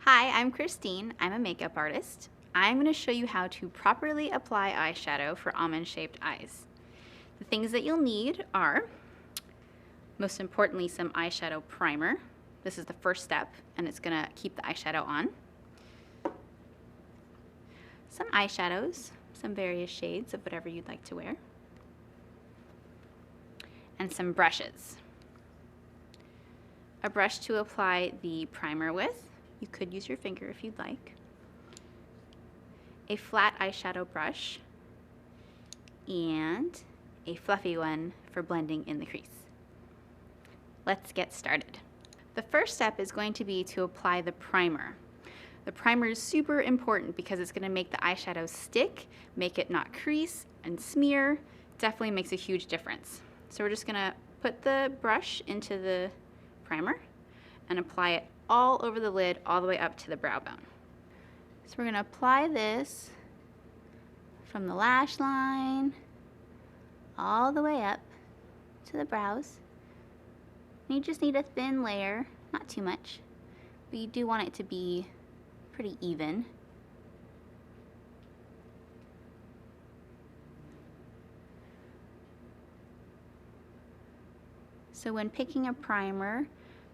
Hi, I'm Christine. I'm a makeup artist. I'm going to show you how to properly apply eyeshadow for almond-shaped eyes. The things that you'll need are, most importantly, some eyeshadow primer. This is the first step, and it's going to keep the eyeshadow on. Some eyeshadows, some various shades of whatever you'd like to wear. And some brushes. A brush to apply the primer with. You could use your finger if you'd like. A flat eyeshadow brush. And a fluffy one for blending in the crease. Let's get started. The first step is going to be to apply the primer. The primer is super important because it's going to make the eyeshadow stick, make it not crease and smear. Definitely makes a huge difference. So we're just going to put the brush into the primer and apply it all over the lid, all the way up to the brow bone. So we're going to apply this from the lash line all the way up to the brows. And you just need a thin layer, not too much, but you do want it to be pretty even. So when picking a primer,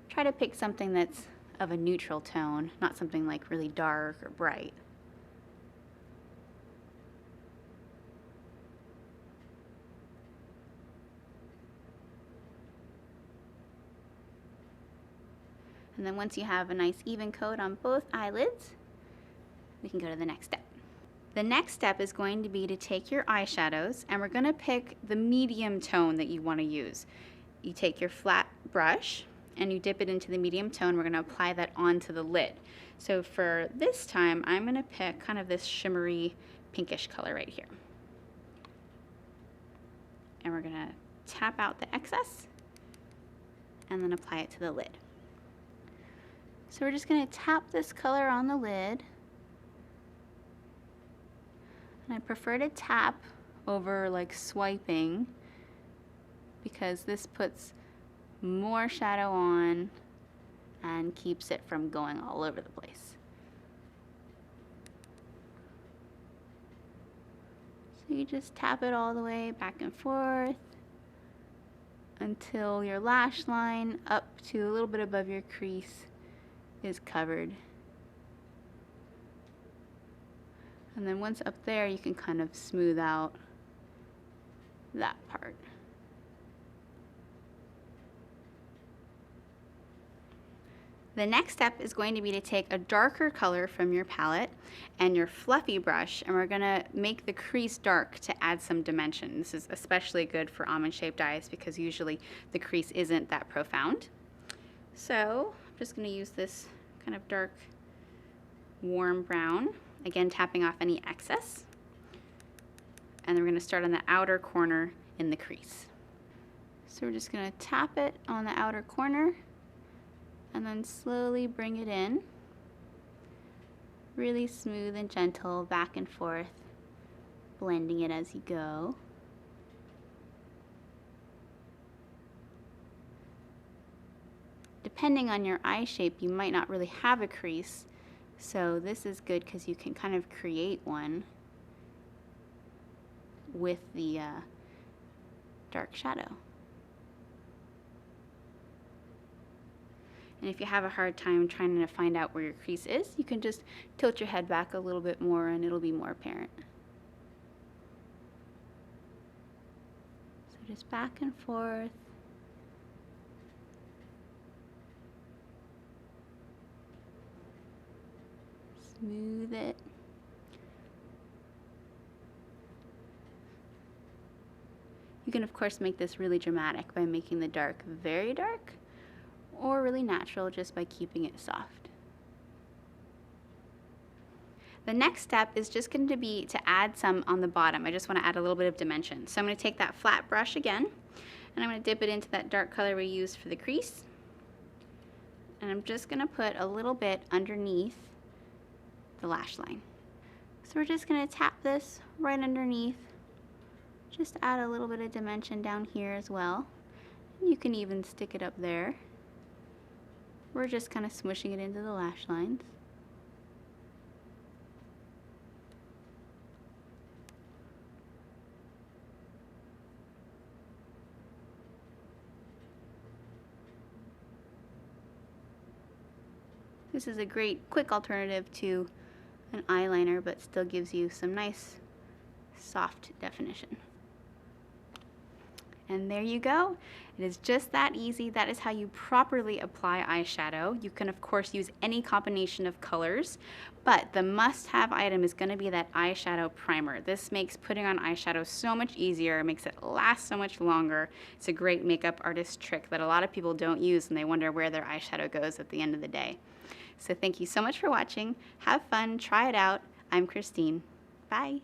try to pick something that's of a neutral tone, not something like really dark or bright. And then once you have a nice even coat on both eyelids, we can go to the next step. The next step is going to be to take your eyeshadows, and we're going to pick the medium tone that you want to use. You take your flat brush and you dip it into the medium tone. We're going to apply that onto the lid. So for this time, I'm going to pick kind of this shimmery pinkish color right here. And we're going to tap out the excess and then apply it to the lid. So we're just going to tap this color on the lid. And I prefer to tap over like swiping because this puts more shadow on and keeps it from going all over the place. So you just tap it all the way back and forth until your lash line up to a little bit above your crease is covered. And then once up there, you can kind of smooth out that part. The next step is going to be to take a darker color from your palette and your fluffy brush, and we're going to make the crease dark to add some dimension. This is especially good for almond-shaped eyes because usually the crease isn't that profound. So I'm just going to use this kind of dark, warm brown, again tapping off any excess. And then we're going to start on the outer corner in the crease. So we're just going to tap it on the outer corner and then slowly bring it in. Really smooth and gentle, back and forth, blending it as you go. Depending on your eye shape, you might not really have a crease, so this is good because you can kind of create one with the dark shadow. And if you have a hard time trying to find out where your crease is, you can just tilt your head back a little bit more and it'll be more apparent. So just back and forth. Smooth it. You can of course make this really dramatic by making the dark very dark, or really natural just by keeping it soft. The next step is just going to be to add some on the bottom. I just want to add a little bit of dimension. So I'm going to take that flat brush again, and I'm going to dip it into that dark color we used for the crease. And I'm just going to put a little bit underneath the lash line. So we're just going to tap this right underneath, just to add a little bit of dimension down here as well. You can even stick it up there. We're just kind of smushing it into the lash lines. This is a great quick alternative to an eyeliner, but still gives you some nice soft definition. And there you go. It is just that easy. That is how you properly apply eyeshadow. You can of course use any combination of colors, but the must-have item is going to be that eyeshadow primer. This makes putting on eyeshadow so much easier. It makes it last so much longer. It's a great makeup artist trick that a lot of people don't use and they wonder where their eyeshadow goes at the end of the day. So thank you so much for watching. Have fun, try it out. I'm Christine. Bye.